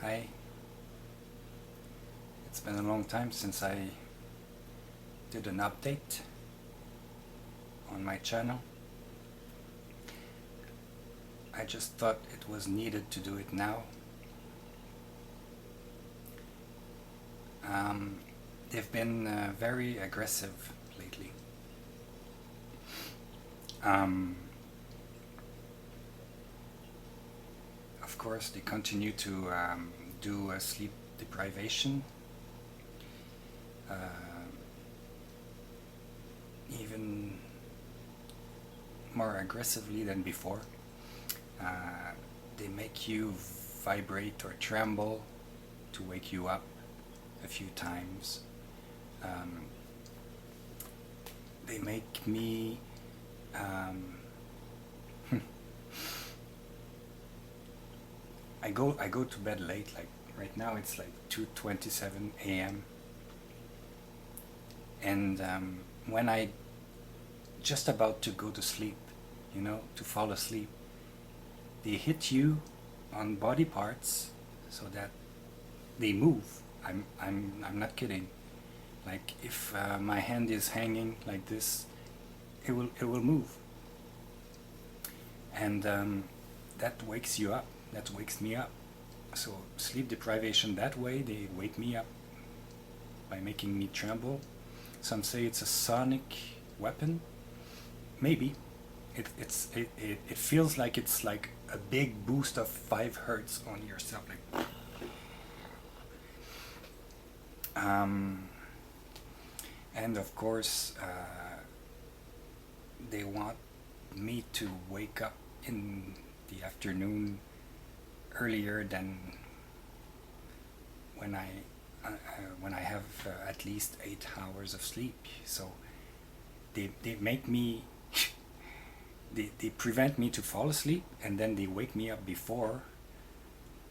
Hi, it's been a long time since I did an update on my channel. I just thought it was needed to do it now. They've been very aggressive lately. Of course, they continue to do sleep deprivation, uh, even more aggressively than before. They make you vibrate or tremble to wake you up a few times. They make me I go to bed late. Like right now, it's like 2:27 a.m. And when I just about to go to sleep, to fall asleep, they hit you on body parts so that they move. I'm not kidding. Like if my hand is hanging like this, it will move, and that wakes you up. That wakes me up. So sleep deprivation that way, they wake me up by making me tremble. Some say it's a sonic weapon. Maybe. It feels like it's like a big boost of 5 hertz on yourself. Like, and of course, they want me to wake up in the afternoon earlier than when I have at least 8 hours of sleep. So they make me they prevent me to fall asleep, and then they wake me up before.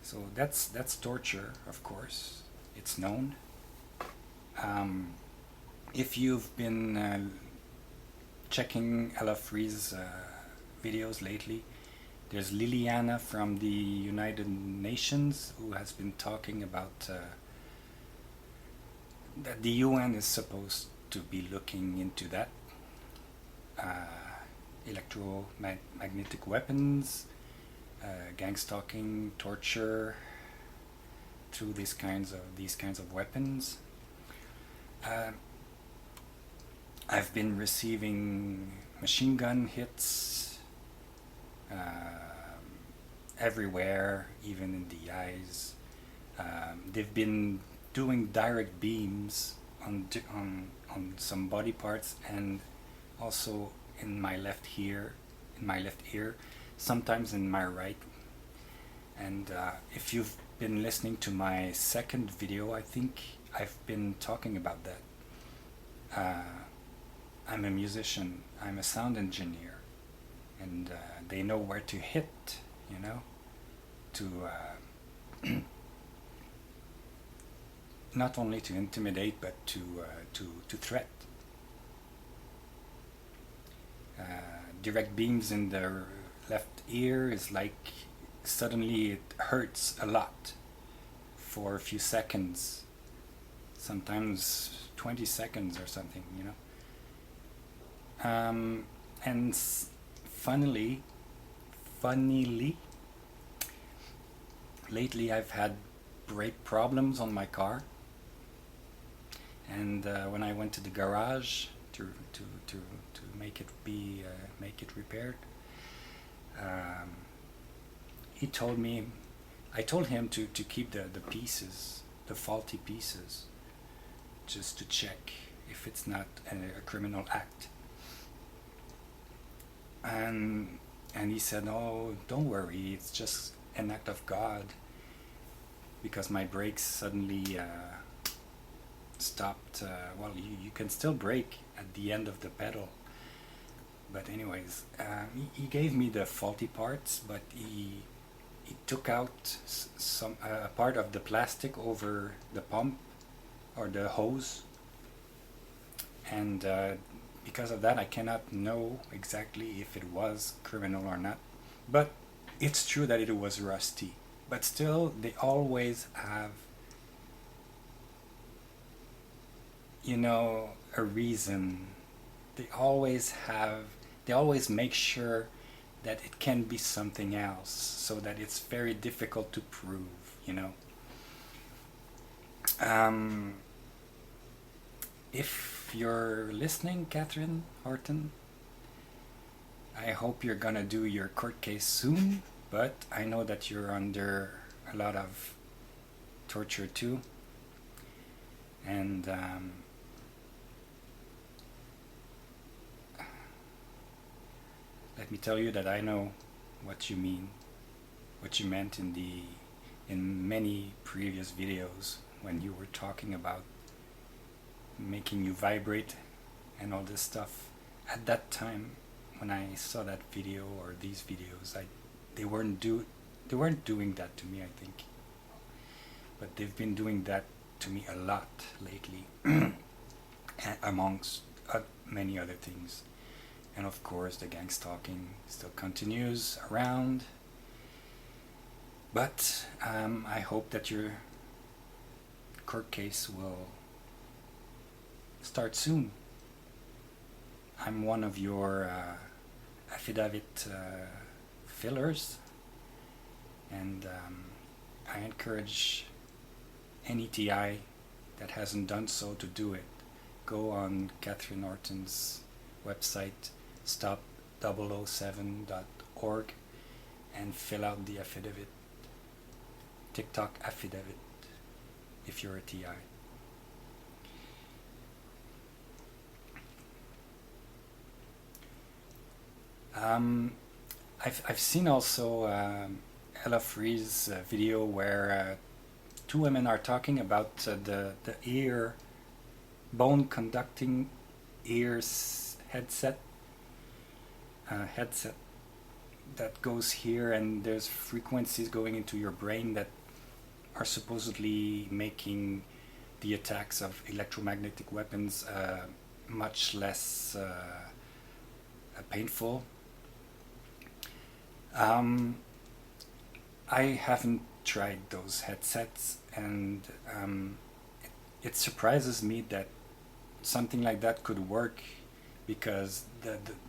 So that's torture, of course. It's known. If you've been checking Ella Free's videos lately, there's Liliana from the United Nations who has been talking about that the UN is supposed to be looking into that. Electromagnetic weapons, gang stalking, torture through these kinds of weapons. I've been receiving machine gun hits everywhere, even in the eyes. They've been doing direct beams on some body parts, and also in my left ear, sometimes in my right. And if you've been listening to my second video, I think I've been talking about that. I'm a musician, I'm a sound engineer, and they know where to hit, to not only to intimidate, but to threat. Direct beams in the left ear is like suddenly it hurts a lot for a few seconds, sometimes 20 seconds or something, and funnily, lately I've had brake problems on my car, and when I went to the garage to make it repaired, I told him to keep the pieces, the faulty pieces, just to check if it's not a criminal act. And he said, "Oh, don't worry, it's just an act of God," because my brakes suddenly stopped. Well, you can still brake at the end of the pedal, but anyways, he gave me the faulty parts, but he took out some part of the plastic over the pump or the hose, and because of that I cannot know exactly if it was criminal or not, but it's true that it was rusty. but still they always have, you know, a reason. They always have, they always make sure that it can be something else, so that it's very difficult to prove, you know. Um, if you're listening, Catherine Horton, I hope you're gonna do your court case soon, but I know that you're under a lot of torture too. And let me tell you that I know what you mean, what you meant in many previous videos when you were talking about making you vibrate and all this stuff. At that time, when I saw that video or these videos, they weren't doing that to me, I think, but they've been doing that to me a lot lately, amongst many other things. And of course, the gang stalking still continues around. But I hope that your court case will start soon. I'm one of your affidavit fillers, and I encourage any TI that hasn't done so to do it. Go on Catherine Horton's website, stop007.org, and fill out the affidavit, TikTok affidavit, if you're a TI. I've seen also Ella Free's video where two women are talking about the ear bone conducting ears headset that goes here, and there's frequencies going into your brain that are supposedly making the attacks of electromagnetic weapons much less painful. I haven't tried those headsets, and it surprises me that something like that could work, because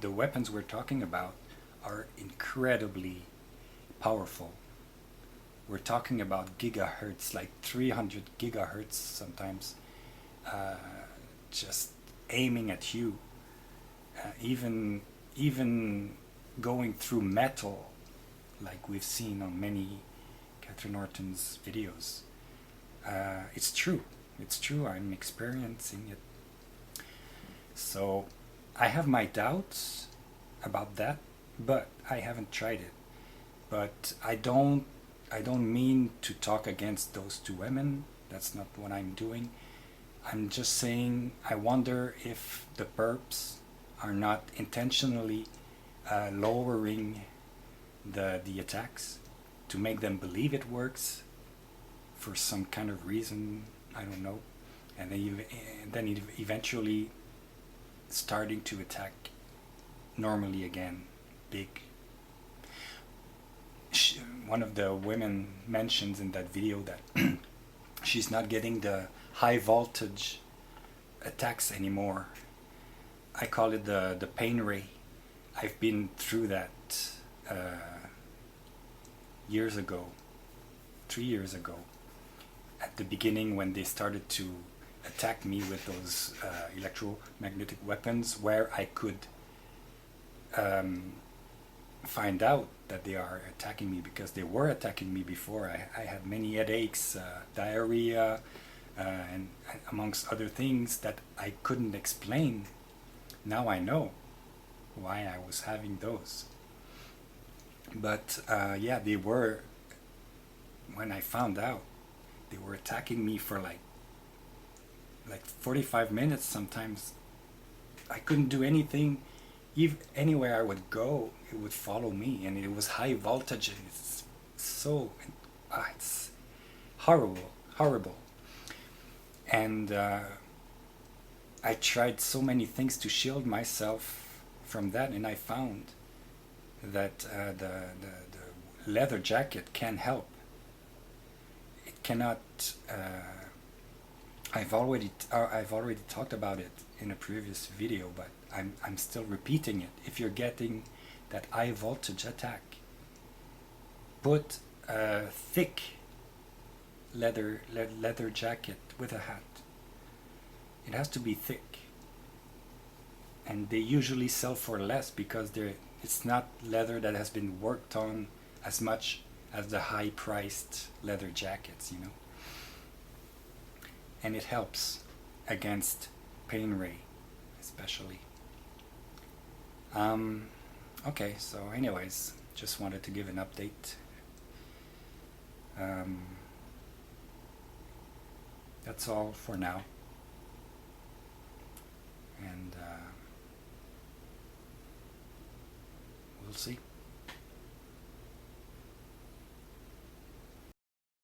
the weapons we're talking about are incredibly powerful. We're talking about gigahertz, like 300 gigahertz sometimes, just aiming at you, even going through metal, like we've seen on many Catherine Horton's videos. It's true. I'm experiencing it. So I have my doubts about that, but I haven't tried it. But I don't mean to talk against those two women. That's not what I'm doing. I'm just saying I wonder if the perps are not intentionally lowering the attacks to make them believe it works for some kind of reason, I don't know, and then eventually starting to attack normally again, big. One of the women mentions in that video that she's not getting the high voltage attacks anymore. I call it the pain ray. I've been through that 3 years ago, at the beginning when they started to attack me with those electromagnetic weapons, where I could find out that they are attacking me, because they were attacking me before. I had many headaches, diarrhea, and amongst other things that I couldn't explain. Now I know why I was having those. But yeah, they were, when I found out, they were attacking me for like 45 minutes sometimes. I couldn't do anything. Anywhere I would go, it would follow me, and it was high voltage, and it's so, it's horrible. And I tried so many things to shield myself from that, and I found that the leather jacket can help, cannot. I've already talked about it in a previous video, but I'm still repeating it. If you're getting that high voltage attack, put a thick leather jacket with a hat. It has to be thick, and they usually sell for less because it's not leather that has been worked on as much as the high-priced leather jackets, you know. And it helps against pain ray, especially. Okay, so anyways, just wanted to give an update. That's all for now. And we'll see.